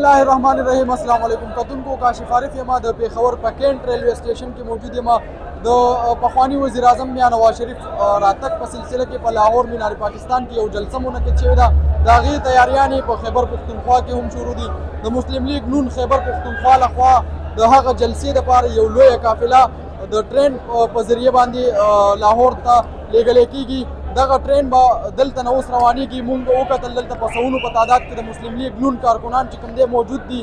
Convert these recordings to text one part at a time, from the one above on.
الله الرحمن الرحیم السلام علیکم کتونکو کاشف عارف یم د پیښور په کینټ ریلوے سټیشن کې موجود یم د پخوانی وزیر اعظم میاں نواز شریف راتګ په سلسله کې په لاهور مینار پاکستان کې یو جلسه منعقد شوې ده د هغې تیاریانې په خیبر پښتونخوا کې هم شروع دي د مسلم لیگ نون خیبر پښتونخوا لخوا د هغه جلسې دپاره یو لویه قافله د ټرین په ذریعه باندې لاهور ته لیږلی کېږي دغه ټرین به دلته نه اوس روانېږي مونږ وکتل دلته په سوونو په تعداد کې د مسلم لیگ نون کارکنان چې کوم دی موجود دي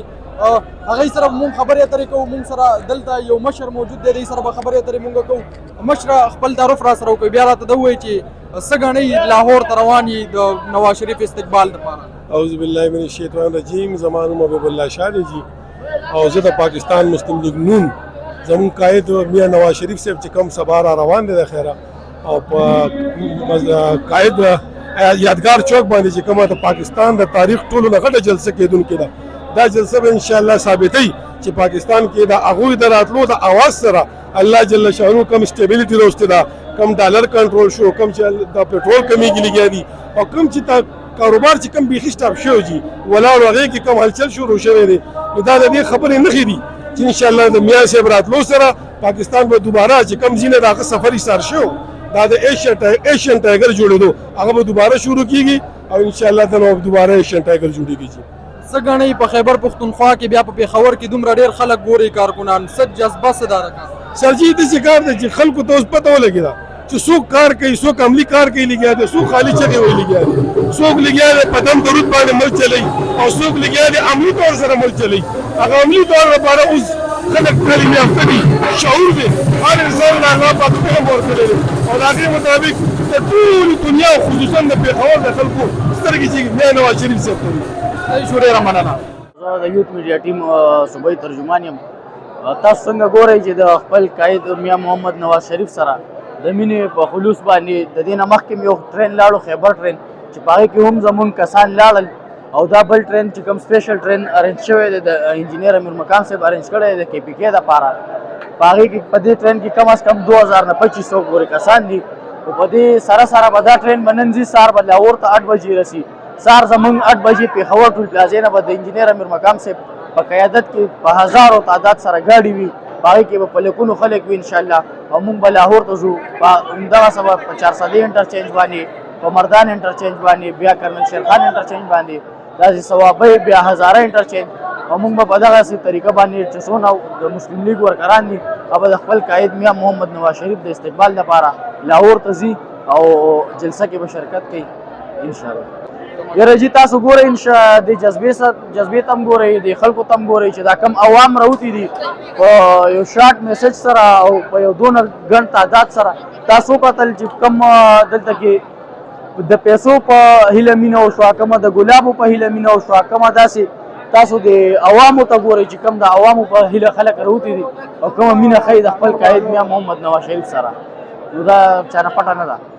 هغوی سره مونږ خبرې اترې کوو مونږ سره دلته یو مشر موجود دی دی سره به خبرې اترې مونږ کوو مشره خپل تعارف را سره وکړئ بیا راته ده ووایي چې څه ګڼئ لاهور ته روان یي د نواز شریف استقبال دپاره اعوذ بالله من الشیطان الرجیم زما نوم حبیب الله شاه دی جی او زه د پاکستان مسلم لیگ نون زموږ قائد میاں نواز شریف صاحب چې کوم سبا را روان دی د خیره او په قائد یادګار چوک باندې چې کومه د پاکستان د تاریخ ټولو نه غټه جلسه کېدونکې ده دا جلسه به انشاءالله ثابتوي چې پاکستان کې د هغوی د راتلو د اواز سره الله جل شانو کم سټیبلیټي راوستې ده کم ډالر کنټرول شو کم چې د پټرول کمیږي لګیا دي او کم چې کاروبار چې کم بیخي سټاپ شوی جي ولاړ هغې کې کم هلچل شروع شوی دی نو دا د دې خبرې نښې دي چې انشاءالله د میاں صاحب راتلو سره پاکستان به دوباره چې کم ځینې د هغه سفر ایسار شو دا د ایشین ټایګر جوړېدو هغه به دوباره شروع کیږي او انشاءالله د دوباره ایشین ټایګر جوړېږي څه ګڼئ په خیبر پښتونخوا کې بیا په پېښور کې دومره ډېر خلک ګوري کارکنان څه جذبه څه ده کار سرجي داسې کار دی چې خلکو ته اوس پته ولګېده چې څوک کار کوي څوک عملي کار کوي لګیا دی څوک خالي چغې وایي لګیا دی څوک لګیا دی په دم درود باندې ملک چلوي او څوک لګیا دی عملي طور سره ملک چلوي هغه عملي طور لپاره اوس خلک تعلیم یافته دي شعور دی هر انسان له الله پاک علم ورکړی دی او د هغې مطابق د ټولې دنیا او خصوصا د پېښور د خلکو سترګې چې میاں نواز شریف صاحب ته دي شو ډېره مننه زه د یوت میډیا ټیم صوبایي ترجمان یم تاسو څنګه ګورئ چې د خپل قائد میاں محمد نواز شریف سره د مینې په خلوص باندې د دې نه مخکې یو ټرین لاړو خیبر ټرین چې په هغې کې هم زمونږ کسان لاړل او دا بل ټرین چې کوم سپیشل ټرین ارینج شوی دی د انجینیر امیر مقام صاحب ارینج کړی دی د کې پي کې دپاره په هغې کې په دې ټرین کې کم از کم 2000 نه 2500 پورې کسان دي خو په دې سره سره به دا ټرین به نن ځي سهار به لاهور ته 8 بجې رسي سهار زمونږ 8 بجې پېښور ټول پلازې نه به د انجینیر امیر مقام صاحب په قیادت کې په هزارو تعداد سره ګاډي وي په هغې کې به په لکونو خلک وي انشاءالله او موږ به لاهور ته ځو په همدغه سبب په 400 انټرچینج باندې په مردان انټرچینج باندې بیا کرنل شیرخان انټرچینج باندې داسې صوابۍ بیا هزاره انټرچینج او موږ به په دغسې طریقه باندې چې څونه د مسلم لیګ ورکران دي هغه به د خپل قائد میاں محمد نواز شریف د استقبال لپاره لاهور ته ځي او جلسه کې به شرکت کوي انشاءالله یاره جي تاسو ګورئ د جذبې ته هم ګورئ د خلکو ته هم ګورئ چې دا کم عوام راوتي دي په یو شارټ میسج سره او په یو دونه ګڼ تعداد سره تاسو وکتل چې کم دلته کې د پیسو په هیله مینه وشوه کومه د ګلابو په هیله مینه وشوه کومه داسې تاسو د عوامو ته ګورئ چې کوم د عوامو په هیله خلک راوتي دي او کومه مینه ښیي د خپل قائد میاں محمد نواز شریف سره نو دا چانه پټه نه ده